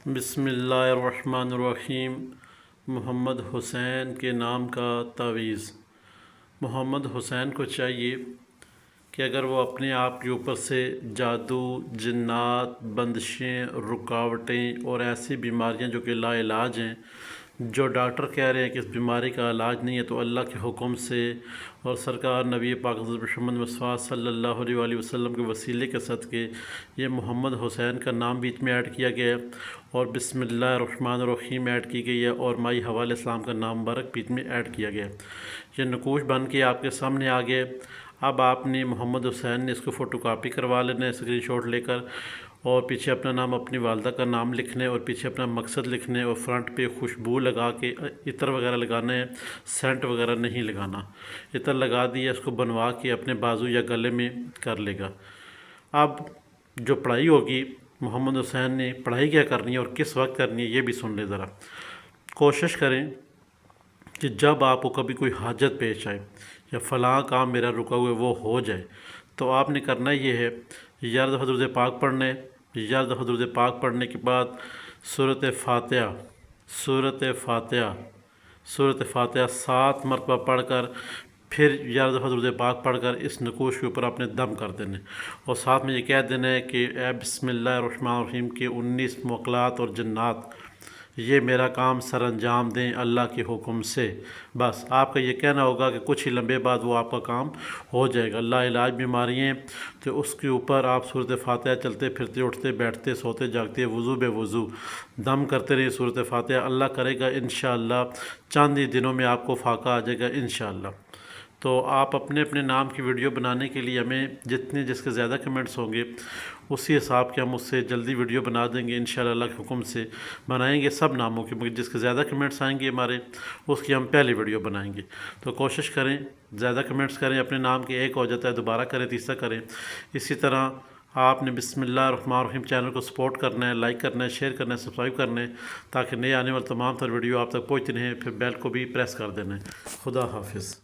بسم اللہ الرحمن الرحیم۔ محمد حسین کے نام کا تعویذ۔ محمد حسین کو چاہیے کہ اگر وہ اپنے آپ کے اوپر سے جادو، جنات، بندشیں، رکاوٹیں اور ایسی بیماریاں جو کہ لا علاج ہیں، جو ڈاکٹر کہہ رہے ہیں کہ اس بیماری کا علاج نہیں ہے، تو اللہ کے حکم سے اور سرکار نبی پاک حضرت محمد مصطفیٰ صلی اللہ علیہ وآلہ وسلم کے وسیلے کے صدقے یہ محمد حسین کا نام بیچ میں ایڈ کیا گیا ہے، اور بسم اللہ الرحمن الرحیم ایڈ کی گئی ہے، اور مائی حوالِ اسلام کا نام مبارک بیچ میں ایڈ کیا گیا ہے۔ یہ نقوش بن کے آپ کے سامنے آ گئے۔ اب آپ نے محمد حسین نے اس کو فوٹو کاپی کروا لینا ہے اسکرین شاٹ لے کر، اور پیچھے اپنا نام، اپنی والدہ کا نام لکھنا ہے، اور پیچھے اپنا مقصد لکھنا ہے، اور فرنٹ پہ خوشبو لگا کے عطر وغیرہ لگانا ہے، سینٹ وغیرہ نہیں لگانا۔ عطر لگا دیا، اس کو بنوا کے اپنے بازو یا گلے میں کر لے گا۔ اب جو پڑھائی ہوگی، محمد حسین نے پڑھائی کیا کرنی ہے اور کس وقت کرنی ہے یہ بھی سن لیں ذرا۔ کوشش کریں کہ جب آپ کو کبھی کوئی حاجت پیش آئے یا فلاں کام میرا رکا ہوا ہے وہ ہو جائے، تو آپ نے کرنا یہ ہے، 11 دفعہ درود پاک پڑھنا ہے۔ 11 دفعہ درود پاک پڑھنے کے بعد سورۃ فاتحہ 7 مرتبہ پڑھ کر پھر 11 دفعہ درود پاک پڑھ کر اس نقوش کے اوپر آپ نے دم کر دینا ہے، اور ساتھ میں یہ کہہ دینا ہے کہ اے بسم اللہ الرحمن الرحیم کے 19 موکلات اور جنات یہ میرا کام سر انجام دیں اللہ کے حکم سے۔ بس آپ کا یہ کہنا ہوگا کہ کچھ ہی لمبے بعد وہ آپ کا کام ہو جائے گا۔ لا علاج بیماری ہیں تو اس کے اوپر آپ سورۃ فاتحہ چلتے پھرتے، اٹھتے بیٹھتے، سوتے جاگتے، وضو بے وضو دم کرتے رہے سورۃ فاتحہ۔ اللہ کرے گا انشاءاللہ چند ہی دنوں میں آپ کو فاقہ آ جائے گا انشاءاللہ۔ تو آپ اپنے اپنے نام کی ویڈیو بنانے کے لیے ہمیں جس کے زیادہ کمنٹس ہوں گے اسی حساب کے ہم اس سے جلدی ویڈیو بنا دیں گے انشاءاللہ۔ اللہ کے حکم سے بنائیں گے سب ناموں کی، مگر جس کے زیادہ کمنٹس آئیں گے ہمارے اس کی ہم پہلی ویڈیو بنائیں گے۔ تو کوشش کریں زیادہ کمنٹس کریں، اپنے نام کے ایک ہو جاتا ہے دوبارہ کریں، تیسرا کریں۔ اسی طرح آپ نے بسم اللہ الرحمن الرحیم چینل کو سپورٹ کرنا ہے، لائک کرنا ہے، شیئر کرنا ہے، سبسکرائب کرنا ہے، تاکہ نئے آنے والے تمام تر ویڈیو آپ تک پہنچتے رہیں۔ پھر بیل کو بھی پریس کر دینا ہے۔ خدا حافظ۔